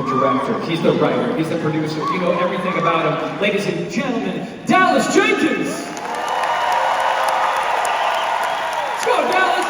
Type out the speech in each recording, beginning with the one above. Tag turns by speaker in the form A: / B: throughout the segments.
A: director, he's the writer, he's the producer. You know everything about him. Ladies and gentlemen, Dallas Jenkins! Let's go, Dallas!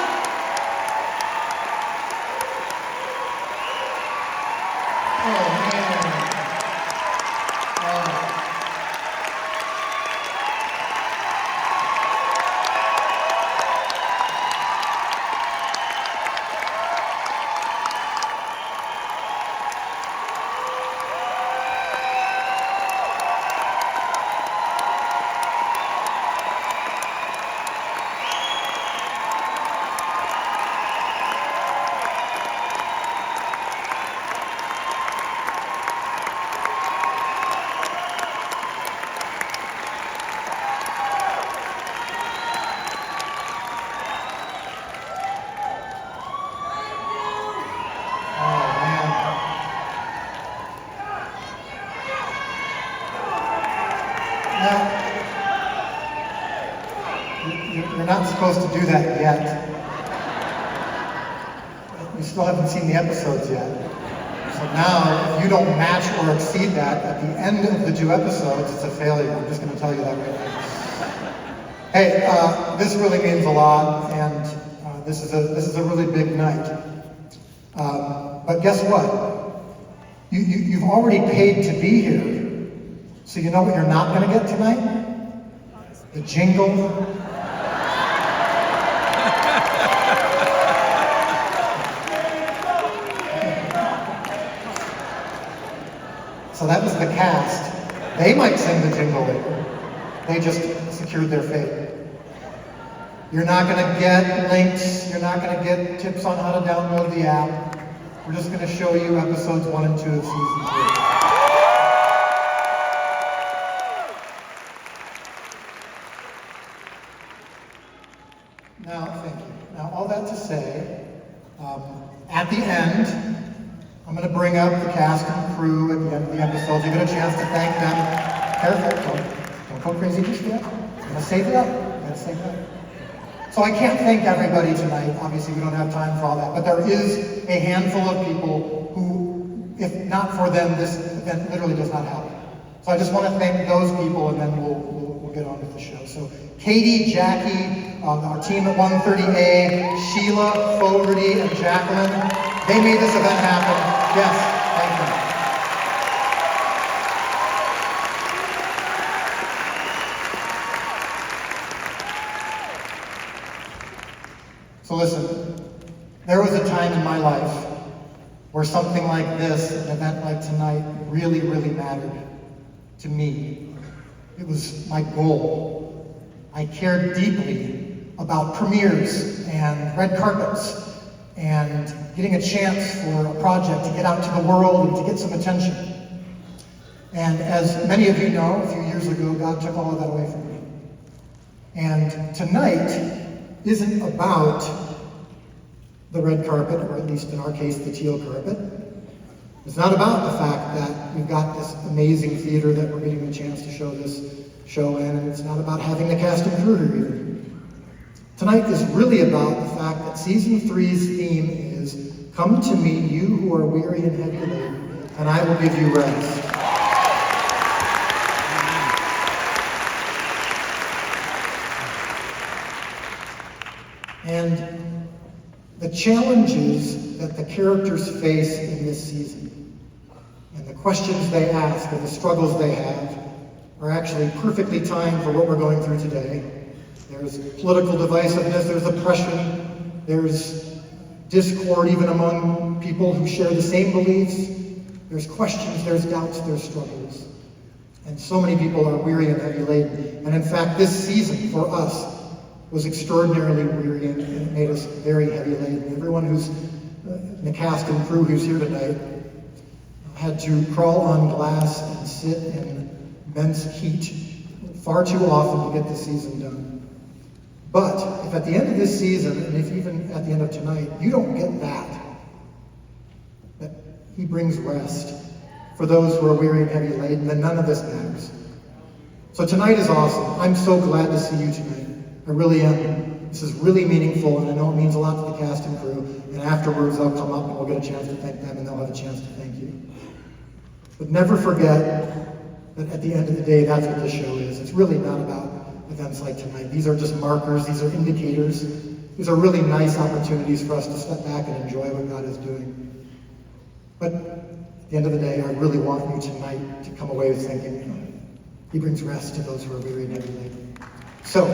B: You're not supposed to do that yet. You still haven't seen the episodes yet. So now, if you don't match or exceed that at the end of the 2 episodes, it's a failure. I'm just going to tell you that right now. Hey, this really means a lot, and this is a really big night. But guess what? You've already paid to be here. So you know what you're not going to get tonight? The jingle. So that was the cast. They might sing the jingle later. They just secured their fate. You're not going to get links. You're not going to get tips on how to download the app. We're just going to show you episodes 1 and 2 of season 3. Now, thank you. Now, all that to say, at the end, I'm going to bring up the cast and crew at the end of the episode. You get a chance to thank them. Careful, don't go crazy just yet. I'm going to save it up. So I can't thank everybody tonight. Obviously, we don't have time for all that. But there is a handful of people who, if not for them, this event literally does not happen. So I just want to thank those people, and then we'll get on with the show. So Katie, Jackie, our team at 130A, Sheila, Fogarty, and Jacqueline, they made this event happen. Yes, thank you. So listen, there was a time in my life where something like this, an event like tonight, really, really mattered to me. It was my goal. I cared deeply about premieres and red carpets and getting a chance for a project to get out to the world and to get some attention. And as many of you know, a few years ago, God took all of that away from me. And tonight isn't about the red carpet, or at least in our case, the teal carpet. It's not about the fact that we've got this amazing theater that we're getting the chance to show this show in, and it's not about having the cast and crew here either. Tonight is really about the fact that season 3's theme is, "Come to me, you who are weary and heavy laden, and I will give you rest." And the challenges that the characters face in this season, and the questions they ask, and the struggles they have, are actually perfectly timed for what we're going through today. There's political divisiveness, there's oppression, there's discord even among people who share the same beliefs. There's questions, there's doubts, there's struggles. And so many people are weary and heavy laden. And in fact, this season for us was extraordinarily wearying, and it made us very heavy laden. Everyone who's in the cast and crew who's here tonight had to crawl on glass and sit in immense heat far too often to get the season done. But if at the end of this season, and if even at the end of tonight, you don't get that he brings rest for those who are weary and heavy laden, then none of this matters. So tonight is awesome. I'm so glad to see you tonight. I really am. This is really meaningful, and I know it means a lot to the cast and crew. And afterwards, they'll come up and we'll get a chance to thank them, and they'll have a chance to thank you. But never forget that at the end of the day, that's what this show is. It's really not about events like tonight. These are just markers, these are indicators. These are really nice opportunities for us to step back and enjoy what God is doing. But at the end of the day, I really want you tonight to come away thinking, He brings rest to those who are weary and heavy laden. So,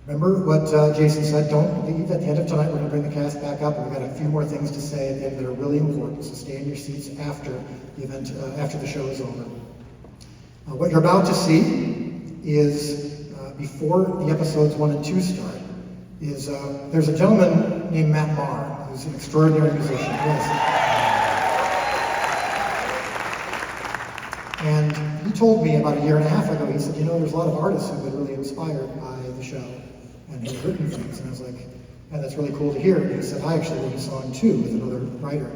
B: remember what Jason said, don't leave. At the end of tonight, we're going to bring the cast back up, and we've got a few more things to say at the end that are really important, so stay in your seats after the event, after the show is over. What you're about to see is, before the episodes 1 and 2 start, is there's a gentleman named Matt Marr, who's an extraordinary musician. Yes. And he told me about a year and a half ago, he said, there's a lot of artists who've been really inspired by the show and have written things. And I was like, yeah, that's really cool to hear. And he said, I actually wrote a song too with another writer.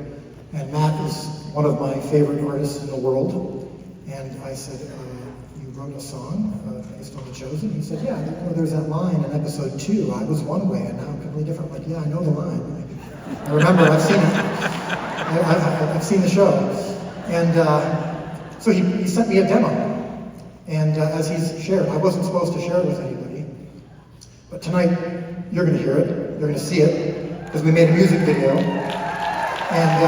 B: And Matt is one of my favorite artists in the world. And I said, you wrote a song based on The Chosen? He said, yeah, there's that line in episode 2. I was one way and now I'm completely different. I'm like, yeah, I know the line. I remember, I've seen it. I've seen the show. And so he sent me a demo. And as he's shared, I wasn't supposed to share it with anybody. But tonight, you're going to hear it. You're going to see it. Because we made a music video. And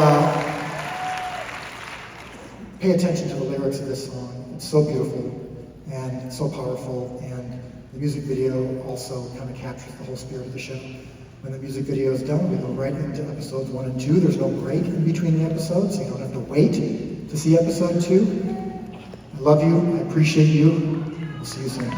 B: pay attention to the lyrics of this song. It's so beautiful and so powerful. And the music video also kind of captures the whole spirit of the show. When the music video is done, we go right into episodes 1 and 2. There's no break in between the episodes, so you don't have to wait to see episode 2. I love you. I appreciate you. We'll see you soon.